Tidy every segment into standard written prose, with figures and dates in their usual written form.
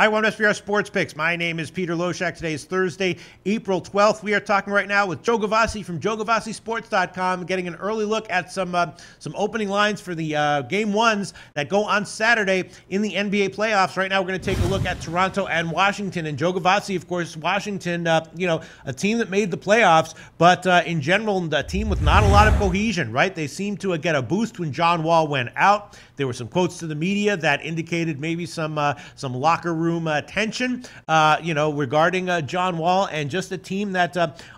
Hi, one SBR Sports Picks. My name is Peter Loshak. Today is Thursday, April 12th. We are talking right now with Joe Gavazzi from JoeGavazziSports.com, getting an early look at some opening lines for the game ones that go on Saturday in the NBA playoffs. Right now, we're going to take a look at Toronto and Washington. And Joe Gavazzi, of course, Washington, a team that made the playoffs, but in general, a team with not a lot of cohesion, right? They seemed to get a boost when John Wall went out. There were some quotes to the media that indicated maybe some locker room tension, regarding John Wall, and just a team that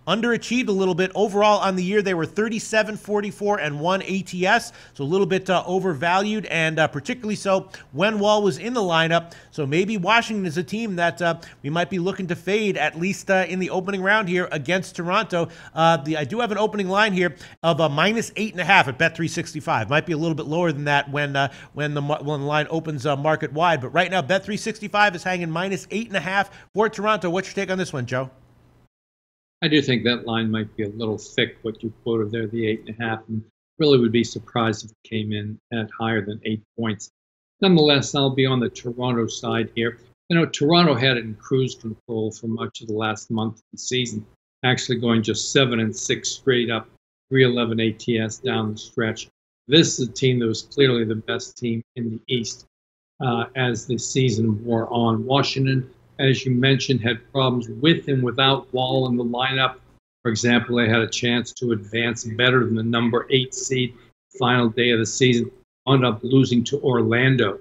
underachieved a little bit. Overall on the year, they were 37, 44, and 1 ATS, so a little bit overvalued, and particularly so when Wall was in the lineup. So maybe Washington is a team that we might be looking to fade, at least in the opening round here against Toronto. I do have an opening line here of a -8.5 at Bet365. Might be a little bit lower than that when the line opens market wide, but right now Bet365 is hanging -8.5 for Toronto. What's your take on this one, Joe? I do think that line might be a little thick, what you quoted there, the 8.5, and really would be surprised if it came in at higher than 8 points. Nonetheless, I'll be on the Toronto side here. Toronto had it in cruise control for much of the last month of the season, actually going just 7-6 straight up, 311 ATS down the stretch. This is a team that was clearly the best team in the East as the season wore on. Washington, as you mentioned, had problems with and without Wall in the lineup. For example, they had a chance to advance better than the number 8 seed final day of the season, wound up losing to Orlando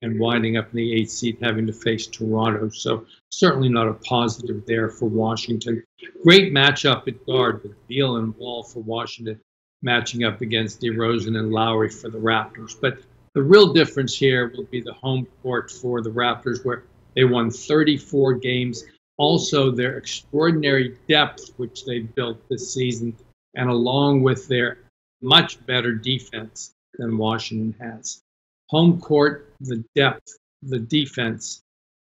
and winding up in the 8th seed, having to face Toronto. So certainly not a positive there for Washington. Great matchup at guard with Beal and Wall for Washington, matching up against DeRozan and Lowry for the Raptors. But the real difference here will be the home court for the Raptors, where they won 34 games. Also, their extraordinary depth, which they've built this season, and along with their much better defense than Washington has. Home court, the depth, the defense,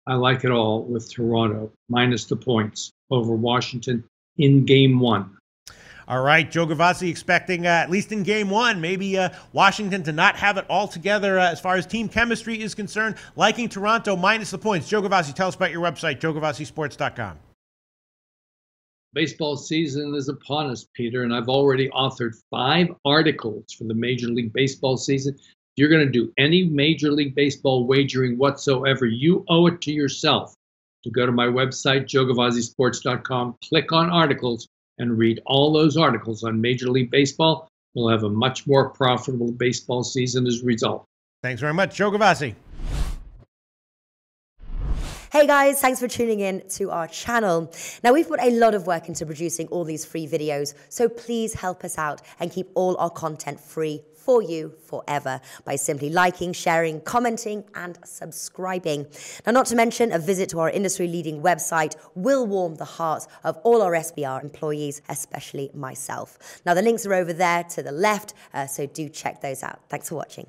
I like it all with Toronto, minus the points over Washington in game one. All right, Joe Gavazzi expecting, at least in game one, maybe Washington to not have it all together as far as team chemistry is concerned, liking Toronto minus the points. Joe Gavazzi, tell us about your website, JoeGavazziSports.com. Baseball season is upon us, Peter, and I've already authored 5 articles for the Major League Baseball season. If you're going to do any Major League Baseball wagering whatsoever, you owe it to yourself to go to my website, JoeGavazziSports.com, click on articles, and read all those articles on Major League Baseball. We'll have a much more profitable baseball season as a result. Thanks very much, Joe Gavazzi. Hey guys, thanks for tuning in to our channel. Now, we've put a lot of work into producing all these free videos, so please help us out and keep all our content free for you forever by simply liking, sharing, commenting, and subscribing. Now, not to mention, a visit to our industry-leading website will warm the hearts of all our SBR employees, especially myself. Now, the links are over there to the left, so do check those out. Thanks for watching.